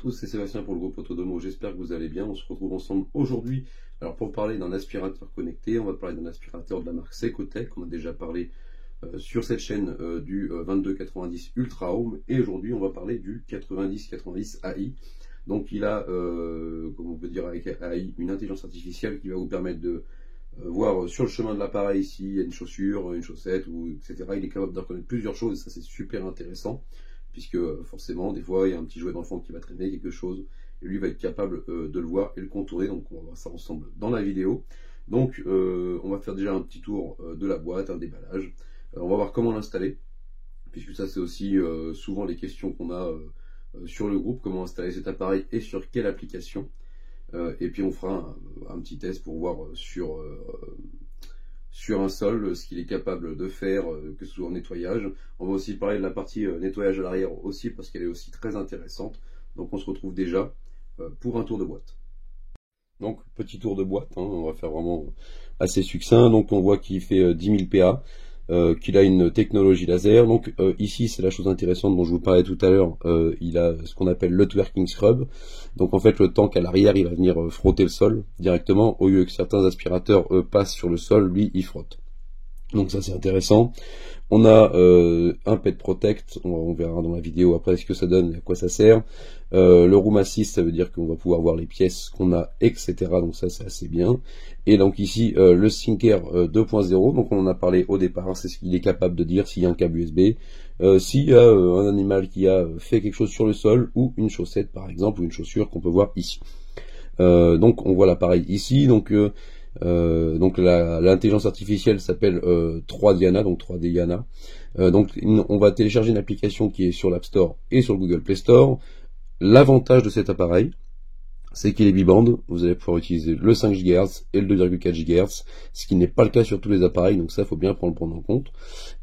tous, c'est Sébastien pour le groupe Autodomo, j'espère que vous allez bien. On se retrouve ensemble aujourd'hui pour parler d'un aspirateur connecté. On va parler d'un aspirateur de la marque Secotech. On a déjà parlé sur cette chaîne du 2290 Ultra Home, et aujourd'hui on va parler du 9090 AI. Donc il a, comme on peut dire avec AI, une intelligence artificielle qui va vous permettre de voir sur le chemin de l'appareil s'il y a une chaussure, une chaussette, etc. Il est capable de reconnaître plusieurs choses, et ça c'est super intéressant, puisque forcément des fois il y a un petit jouet d'enfant qui va traîner quelque chose, et lui va être capable de le voir et le contourner. Donc on va voir ça ensemble dans la vidéo. Donc on va faire déjà un petit tour de la boîte, un déballage. On va voir comment l'installer, puisque ça c'est aussi souvent les questions qu'on a sur le groupe, comment installer cet appareil et sur quelle application. Et puis on fera un petit test pour voir sur un sol ce qu'il est capable de faire, que ce soit en nettoyage. On va aussi parler de la partie nettoyage à l'arrière aussi, parce qu'elle est aussi très intéressante. Donc on se retrouve déjà pour un tour de boîte. Donc petit tour de boîte, hein, on va faire vraiment assez succinct. Donc on voit qu'il fait 10 000 PA. Qu'il a une technologie laser. Donc ici c'est la chose intéressante dont je vous parlais tout à l'heure, il a ce qu'on appelle le twerking scrub. Donc en fait le tank à l'arrière il va venir frotter le sol directement, au lieu que certains aspirateurs passent sur le sol, lui il frotte. Donc ça c'est intéressant. On a un pet protect, on verra dans la vidéo après ce que ça donne et à quoi ça sert. Le room assist, ça veut dire qu'on va pouvoir voir les pièces qu'on a, etc. Donc ça c'est assez bien. Et donc ici le Syncer 2.0, donc on en a parlé au départ, hein, c'est ce qu'il est capable de dire s'il y a un câble USB, s'il y a un animal qui a fait quelque chose sur le sol, ou une chaussette par exemple, ou une chaussure qu'on peut voir ici. Donc on voit l'appareil ici. Donc l'intelligence artificielle s'appelle 3Diana, donc 3D Diana. Donc on va télécharger une application qui est sur l'App Store et sur le Google Play Store. L'avantage de cet appareil, c'est qu'il est biband. Vous allez pouvoir utiliser le 5 GHz et le 2,4 GHz, ce qui n'est pas le cas sur tous les appareils, donc ça il faut bien prendre en compte.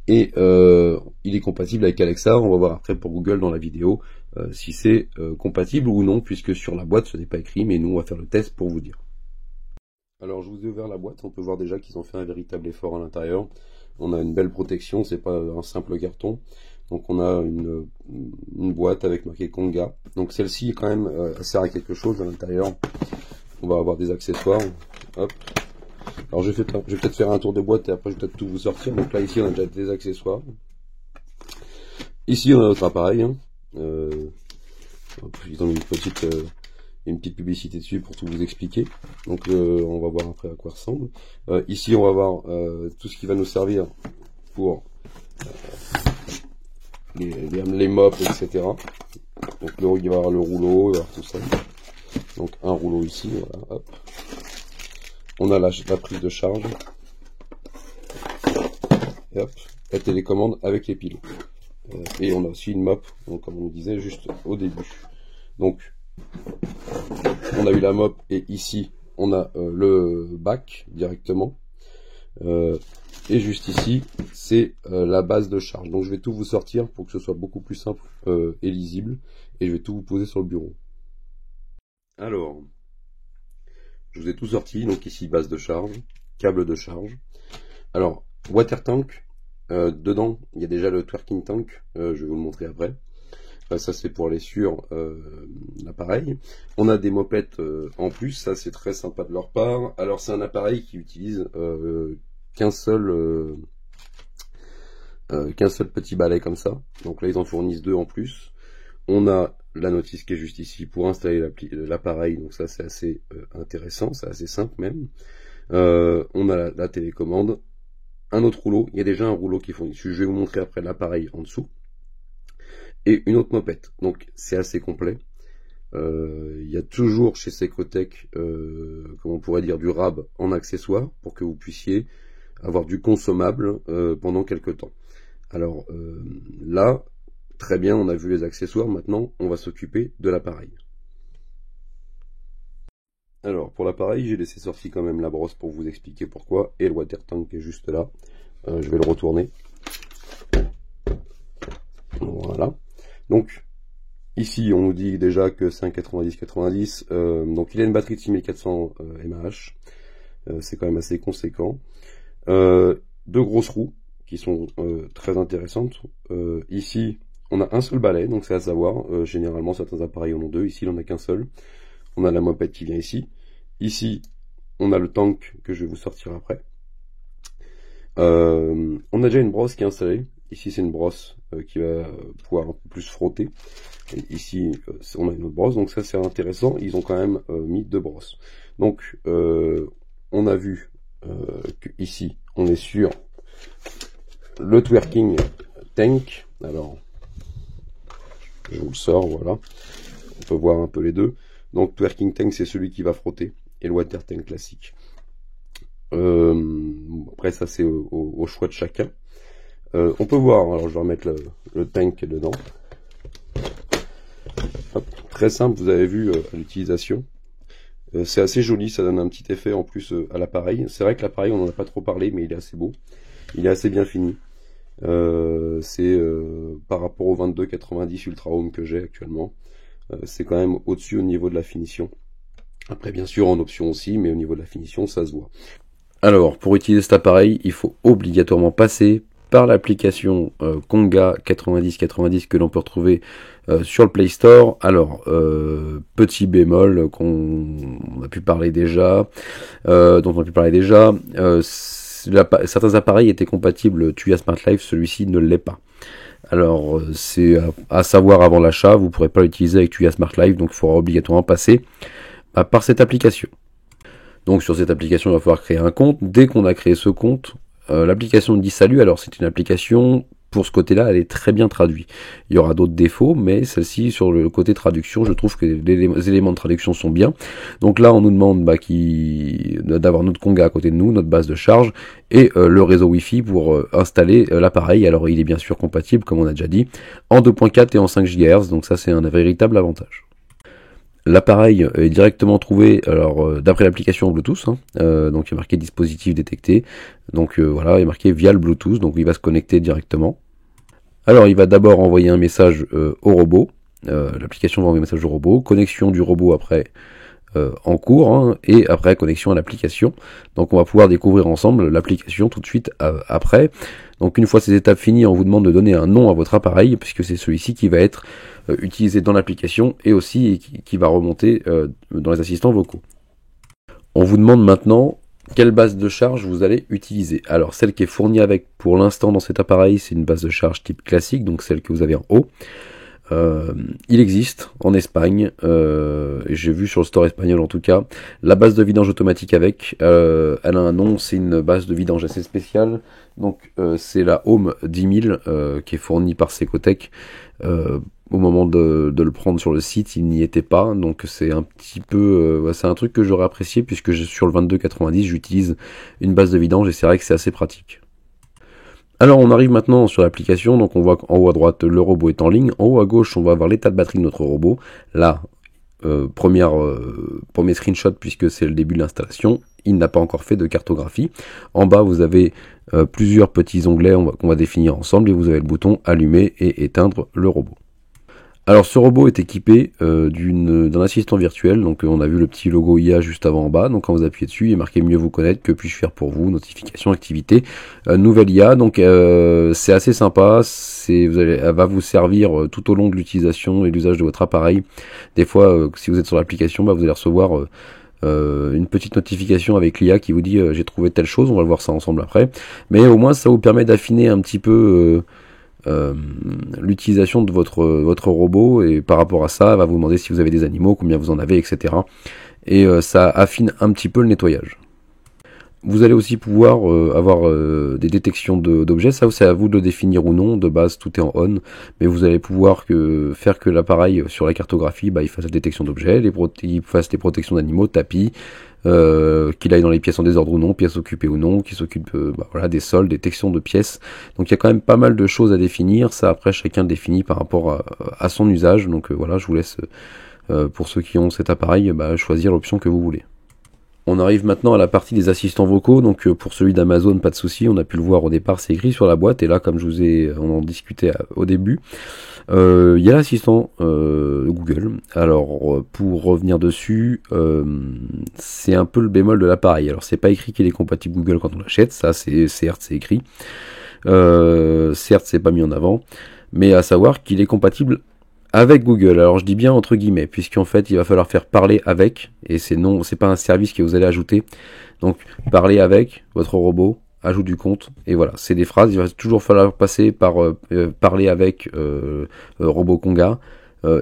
Et il est compatible avec Alexa. On va voir après pour Google dans la vidéo si c'est compatible ou non, puisque sur la boîte ce n'est pas écrit, mais nous on va faire le test pour vous dire. Alors je vous ai ouvert la boîte, on peut voir déjà qu'ils ont fait un véritable effort à l'intérieur. On a une belle protection, c'est pas un simple carton. Donc on a une boîte avec marqué Konga. Donc celle-ci quand même sert à quelque chose à l'intérieur. On va avoir des accessoires. Hop. Alors je vais peut-être faire un tour de boîte et après je vais peut-être tout vous sortir. Donc là ici on a déjà des accessoires. Ici on a notre appareil. Hein. Ils ont mis une petite publicité dessus pour tout vous expliquer. Donc on va voir après à quoi ressemble. Ici on va voir tout ce qui va nous servir pour les mops, etc. Donc il va y avoir le rouleau, il va y avoir tout ça. Donc un rouleau ici, voilà, hop. On a la prise de charge. Et hop, la télécommande avec les piles. Et on a aussi une mop, donc comme on disait juste au début. Donc on a eu la mop, et ici on a le bac directement. Et juste ici c'est la base de charge. Donc je vais tout vous sortir pour que ce soit beaucoup plus simple et lisible, et je vais tout vous poser sur le bureau. Alors je vous ai tout sorti. Donc ici base de charge, câble de charge. Alors water tank, dedans il y a déjà le twerking tank, je vais vous le montrer après. Ça c'est pour aller sur l'appareil. On a des mopettes en plus, ça c'est très sympa de leur part. Alors c'est un appareil qui utilise qu'un seul petit balai comme ça. Donc là ils en fournissent deux en plus. On a la notice qui est juste ici pour installer l'appareil, donc ça c'est assez intéressant, c'est assez simple même. On a la télécommande, un autre rouleau, il y a déjà un rouleau qui est fourni. Je vais vous montrer après l'appareil en dessous. Et une autre mopette, donc c'est assez complet. Il y a toujours chez Secotech, comment on pourrait dire, du rab en accessoire pour que vous puissiez avoir du consommable pendant quelques temps. Alors là, très bien, on a vu les accessoires, maintenant on va s'occuper de l'appareil. Alors pour l'appareil, j'ai laissé sortir quand même la brosse pour vous expliquer pourquoi, et le water tank qui est juste là. Je vais le retourner. Voilà. Donc ici on nous dit déjà que c'est un 90-90, donc il a une batterie de 6400 mAh, c'est quand même assez conséquent. Deux grosses roues qui sont très intéressantes. Ici on a un seul balai, donc c'est à savoir, généralement certains appareils en ont deux, ici il en a qu'un seul. On a la mopette qui vient ici. Ici, on a le tank que je vais vous sortir après. On a déjà une brosse qui est installée. Ici c'est une brosse qui va pouvoir un peu plus frotter. Et ici on a une autre brosse, donc ça c'est intéressant. Ils ont quand même mis deux brosses. Donc on a vu que ici on est sur le twerking tank. Alors je vous le sors, voilà. On peut voir un peu les deux. Donc twerking tank c'est celui qui va frotter et le water tank classique. Après ça c'est au choix de chacun. On peut voir, alors je vais remettre le tank dedans. Hop, très simple, vous avez vu l'utilisation. C'est assez joli, ça donne un petit effet en plus à l'appareil. C'est vrai que l'appareil on n'en a pas trop parlé, mais il est assez beau. Il est assez bien fini. C'est par rapport au 2290 Ultra Home que j'ai actuellement. C'est quand même au-dessus au niveau de la finition. Après bien sûr en option aussi, mais au niveau de la finition ça se voit. Alors pour utiliser cet appareil, il faut obligatoirement passer par l'application Konga 9090 que l'on peut retrouver sur le Play Store. Alors petit bémol qu'on a pu parler déjà, dont on a pu parler déjà, certains appareils étaient compatibles TUI Smart Life, celui-ci ne l'est pas. Alors c'est à savoir avant l'achat, vous ne pourrez pas l'utiliser avec TUI Smart Life, donc il faudra obligatoirement passer par cette application. Donc sur cette application, il va falloir créer un compte. Dès qu'on a créé ce compte, l'application dit salut. Alors c'est une application, pour ce côté-là, elle est très bien traduite. Il y aura d'autres défauts, mais celle-ci, sur le côté traduction, je trouve que les éléments de traduction sont bien. Donc là, on nous demande d'avoir notre Konga à côté de nous, notre base de charge, et le réseau Wi-Fi pour installer l'appareil. Alors il est bien sûr compatible, comme on a déjà dit, en 2.4 et en 5 GHz, donc ça c'est un véritable avantage. L'appareil est directement trouvé, alors d'après l'application Bluetooth, donc il est marqué dispositif détecté, donc voilà, il est marqué via le Bluetooth, donc il va se connecter directement. Alors il va d'abord envoyer un message au robot, l'application va envoyer un message au robot, connexion du robot après en cours, et après connexion à l'application. Donc on va pouvoir découvrir ensemble l'application tout de suite après. Donc une fois ces étapes finies, on vous demande de donner un nom à votre appareil, puisque c'est celui-ci qui va être utilisé dans l'application et aussi qui va remonter dans les assistants vocaux. On vous demande maintenant quelle base de charge vous allez utiliser. Alors celle qui est fournie avec pour l'instant dans cet appareil, c'est une base de charge type classique, donc celle que vous avez en haut. Il existe en Espagne, j'ai vu sur le store espagnol en tout cas, la base de vidange automatique avec, elle a un nom, c'est une base de vidange assez spéciale, donc c'est la Home 10000 qui est fournie par Secotech. Au moment de le prendre sur le site, il n'y était pas, donc c'est un petit peu, c'est un truc que j'aurais apprécié puisque sur le 2290 j'utilise une base de vidange et c'est vrai que c'est assez pratique. Alors on arrive maintenant sur l'application, donc on voit qu'en haut à droite le robot est en ligne, en haut à gauche on va avoir l'état de batterie de notre robot, là premier screenshot puisque c'est le début de l'installation, il n'a pas encore fait de cartographie. En bas vous avez plusieurs petits onglets qu'on va définir ensemble et vous avez le bouton allumer et éteindre le robot. Alors ce robot est équipé d'un assistant virtuel, donc on a vu le petit logo IA juste avant en bas, donc quand vous appuyez dessus il est marqué mieux vous connaître, que puis-je faire pour vous, notification, activité, nouvelle IA, donc c'est assez sympa, elle va vous servir tout au long de l'utilisation et l'usage de votre appareil. Des fois si vous êtes sur l'application, vous allez recevoir une petite notification avec l'IA qui vous dit j'ai trouvé telle chose, on va le voir ça ensemble après, mais au moins ça vous permet d'affiner un petit peu l'utilisation de votre robot, et par rapport à ça, elle va vous demander si vous avez des animaux, combien vous en avez, etc. Et ça affine un petit peu le nettoyage. Vous allez aussi pouvoir avoir des détections d'objets, ça c'est à vous de le définir ou non, de base tout est en on, mais vous allez pouvoir faire que l'appareil sur la cartographie, il fasse la détection d'objets, il fasse les protections d'animaux, tapis, qu'il aille dans les pièces en désordre ou non, pièces occupées ou non, qu'il s'occupe des sols, détection de pièces. Donc il y a quand même pas mal de choses à définir, ça après chacun le définit par rapport à son usage, donc voilà, je vous laisse pour ceux qui ont cet appareil choisir l'option que vous voulez. On arrive maintenant à la partie des assistants vocaux, donc pour celui d'Amazon, pas de souci, on a pu le voir au départ, c'est écrit sur la boîte, et là comme on en discutait au début, il y a l'assistant Google. Alors pour revenir dessus, c'est un peu le bémol de l'appareil. Alors c'est pas écrit qu'il est compatible Google quand on l'achète, ça c'est certes c'est écrit, certes c'est pas mis en avant. mais à savoir qu'il est compatible avec Google. Alors je dis bien entre guillemets, puisqu'en fait il va falloir faire parler avec, et c'est pas un service que vous allez ajouter. Donc parler avec votre robot, ajoute du compte, et voilà, c'est des phrases. Il va toujours falloir passer par parler avec Robot Conga,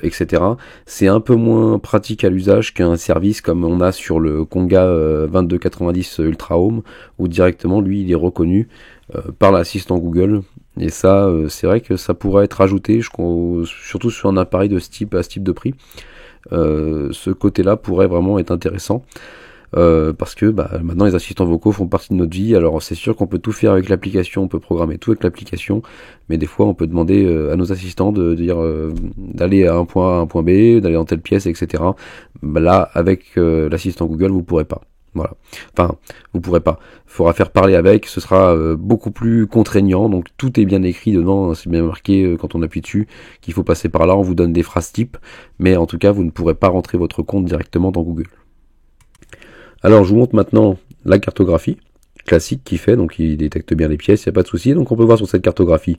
etc. C'est un peu moins pratique à l'usage qu'un service comme on a sur le Conga 2290 Ultra Home, où directement lui il est reconnu par l'assistant Google. Et ça, c'est vrai que ça pourrait être ajouté, surtout sur un appareil de ce type, à ce type de prix. Ce côté-là pourrait vraiment être intéressant. Parce que maintenant les assistants vocaux font partie de notre vie. Alors c'est sûr qu'on peut tout faire avec l'application, on peut programmer tout avec l'application, mais des fois on peut demander à nos assistants de dire d'aller à un point A à un point B, d'aller dans telle pièce, etc. Là avec l'assistant Google vous pourrez pas. Voilà. Enfin, vous pourrez pas. Il faudra faire parler avec, ce sera beaucoup plus contraignant, donc tout est bien écrit dedans, c'est bien marqué quand on appuie dessus qu'il faut passer par là, on vous donne des phrases types, mais en tout cas vous ne pourrez pas rentrer votre compte directement dans Google. Alors je vous montre maintenant la cartographie classique qu'il fait, donc il détecte bien les pièces, il n'y a pas de souci. Donc on peut voir sur cette cartographie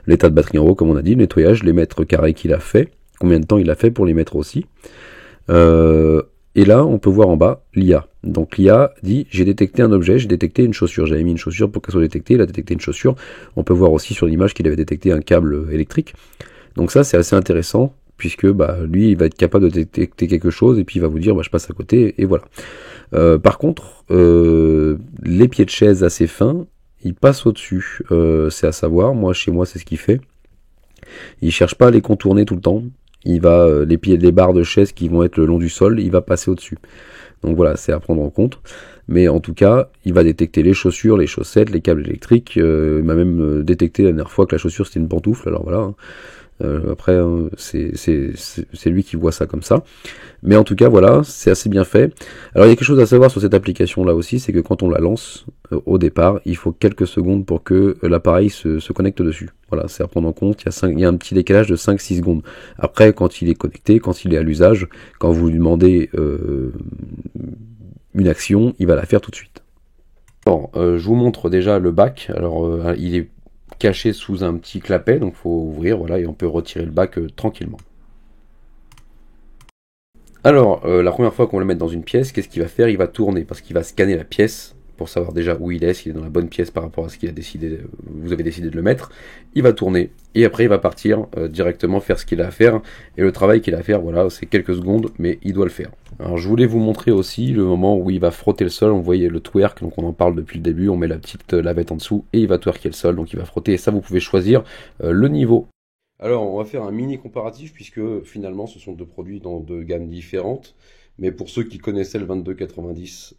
l'état de batterie en haut, comme on a dit, le nettoyage, les mètres carrés qu'il a fait, combien de temps il a fait pour les mettre aussi. Et là, on peut voir en bas l'IA. Donc l'IA dit, j'ai détecté un objet, j'ai détecté une chaussure. J'avais mis une chaussure pour qu'elle soit détectée, il a détecté une chaussure. On peut voir aussi sur l'image qu'il avait détecté un câble électrique. Donc ça, c'est assez intéressant, puisque lui, il va être capable de détecter quelque chose, et puis il va vous dire, je passe à côté, et voilà. Par contre, les pieds de chaise assez fins, ils passent au-dessus. C'est à savoir, chez moi, c'est ce qu'il fait. Il cherche pas à les contourner tout le temps. Il va les barres de chaise qui vont être le long du sol, il va passer au-dessus. Donc voilà, c'est à prendre en compte. Mais en tout cas, il va détecter les chaussures, les chaussettes, les câbles électriques. Il m'a même détecté la dernière fois que la chaussure c'était une pantoufle. Alors voilà. Après, c'est lui qui voit ça comme ça. Mais en tout cas, voilà, c'est assez bien fait. Alors il y a quelque chose à savoir sur cette application-là aussi, c'est que quand on la lance au départ, il faut quelques secondes pour que l'appareil se connecte dessus. Voilà, c'est à prendre en compte. Il y a un petit décalage de 5-6 secondes. Après, quand il est connecté, quand il est à l'usage, quand vous lui demandez une action, il va la faire tout de suite. Alors, je vous montre déjà le bac. Alors, il est caché sous un petit clapet, donc il faut ouvrir, voilà, et on peut retirer le bac tranquillement. Alors, la première fois qu'on le met dans une pièce, qu'est-ce qu'il va faire? Il va tourner, parce qu'il va scanner la pièce, pour savoir déjà où il est, s'il est dans la bonne pièce par rapport à ce qu'il a décidé, vous avez décidé de le mettre. Il va tourner, et après il va partir directement faire ce qu'il a à faire, et le travail qu'il a à faire, voilà, c'est quelques secondes, mais il doit le faire. Alors je voulais vous montrer aussi le moment où il va frotter le sol. On voyait le twerk, donc on en parle depuis le début, on met la petite lavette en dessous, et il va twerker le sol, donc il va frotter, et ça vous pouvez choisir le niveau. Alors on va faire un mini comparatif, puisque finalement ce sont deux produits dans deux gammes différentes. Mais pour ceux qui connaissaient le 2290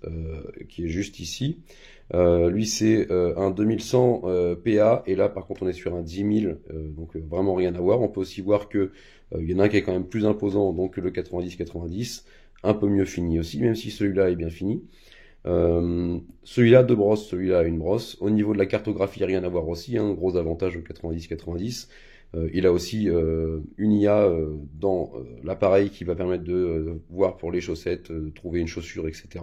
qui est juste ici, lui c'est un 2100 PA, et là par contre on est sur un 10 000, donc vraiment rien à voir. On peut aussi voir que il y en a un qui est quand même plus imposant, donc le 90-90, un peu mieux fini aussi, même si celui-là est bien fini. Celui-là deux brosses, celui-là une brosse. Au niveau de la cartographie, rien à voir aussi, hein, gros avantage au 90-90. Il a aussi une IA dans l'appareil qui va permettre de voir pour les chaussettes, trouver une chaussure, etc.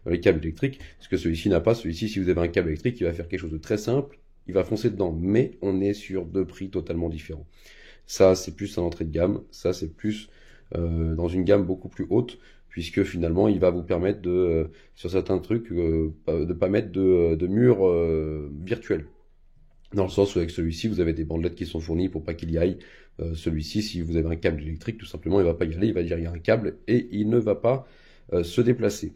Les câbles électriques, ce que celui-ci n'a pas. Celui-ci, si vous avez un câble électrique, il va faire quelque chose de très simple, il va foncer dedans, mais on est sur deux prix totalement différents. Ça, c'est plus à l'entrée de gamme, ça, c'est plus dans une gamme beaucoup plus haute, puisque finalement, il va vous permettre de, sur certains trucs, de pas mettre de mur virtuel. Dans le sens où avec celui-ci, vous avez des bandelettes qui sont fournies pour pas qu'il y aille. Celui-ci, si vous avez un câble électrique, tout simplement, il va pas y aller, il va dire il y a un câble et il ne va pas se déplacer.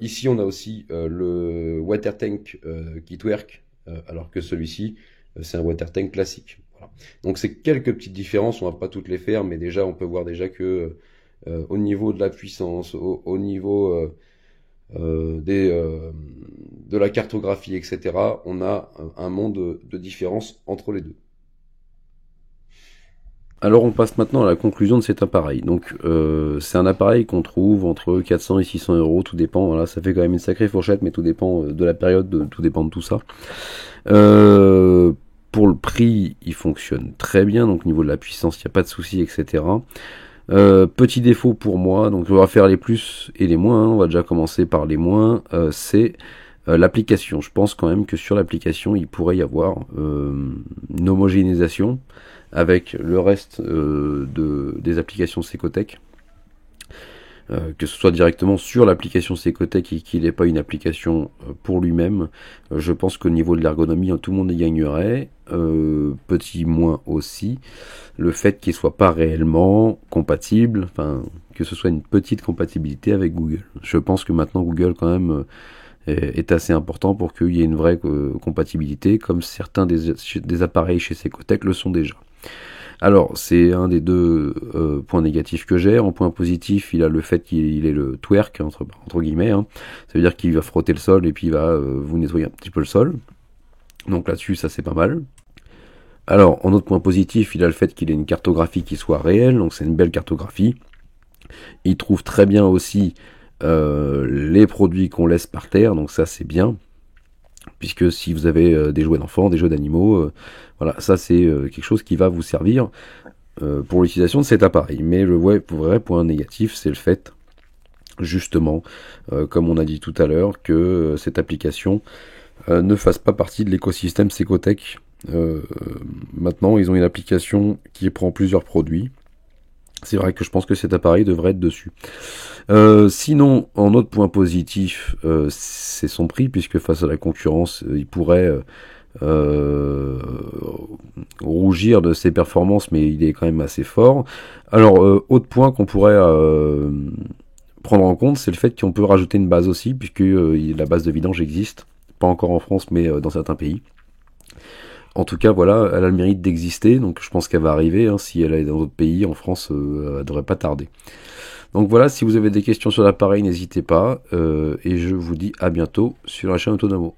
Ici, on a aussi le water tank qui twerk, alors que celui-ci, c'est un water tank classique. Voilà. Donc c'est quelques petites différences, on va pas toutes les faire, mais déjà on peut voir déjà que au niveau de la puissance, au niveau de la cartographie, etc., on a un monde de différence entre les deux. Alors on passe maintenant à la conclusion de cet appareil. Donc c'est un appareil qu'on trouve entre 400 et 600 euros, tout dépend, voilà, ça fait quand même une sacrée fourchette, mais tout dépend de la période, tout dépend de tout ça. Pour le prix, il fonctionne très bien, donc au niveau de la puissance, il n'y a pas de souci, etc. Petit défaut pour moi, donc on va faire les plus et les moins, hein. On va déjà commencer par les moins, c'est L'application, je pense quand même que sur l'application, il pourrait y avoir une homogénéisation avec le reste des applications Secotech. Que ce soit directement sur l'application Secotech et qu'il n'ait pas une application pour lui-même, je pense qu'au niveau de l'ergonomie, tout le monde y gagnerait. Petit moins aussi, le fait qu'il soit pas réellement compatible, enfin que ce soit une petite compatibilité avec Google. Je pense que maintenant Google quand même est assez important pour qu'il y ait une vraie compatibilité, comme certains des appareils chez Secotech le sont déjà. Alors, c'est un des deux points négatifs que j'ai. En point positif, il a le fait qu'il ait le twerk, entre guillemets. Hein. Ça veut dire qu'il va frotter le sol et puis il va vous nettoyer un petit peu le sol. Donc là-dessus, ça c'est pas mal. Alors, en autre point positif, il a le fait qu'il ait une cartographie qui soit réelle. Donc c'est une belle cartographie. Il trouve très bien aussi les produits qu'on laisse par terre. Donc ça, c'est bien. Puisque si vous avez des jouets d'enfants, des jeux d'animaux, voilà, ça c'est quelque chose qui va vous servir pour l'utilisation de cet appareil. Mais le vrai point négatif, c'est le fait, justement, comme on a dit tout à l'heure, que cette application ne fasse pas partie de l'écosystème Secotech. Maintenant, ils ont une application qui prend plusieurs produits. C'est vrai que je pense que cet appareil devrait être dessus. Sinon, en autre point positif, c'est son prix, puisque face à la concurrence, il pourrait rougir de ses performances, mais il est quand même assez fort. Alors, autre point qu'on pourrait prendre en compte, c'est le fait qu'on peut rajouter une base aussi, puisque la base de vidange existe, pas encore en France, mais dans certains pays. En tout cas, voilà, elle a le mérite d'exister, donc je pense qu'elle va arriver. Hein, si elle est dans d'autres pays, en France, elle devrait pas tarder. Donc voilà, si vous avez des questions sur l'appareil, n'hésitez pas, et je vous dis à bientôt sur la chaîne Autonomo.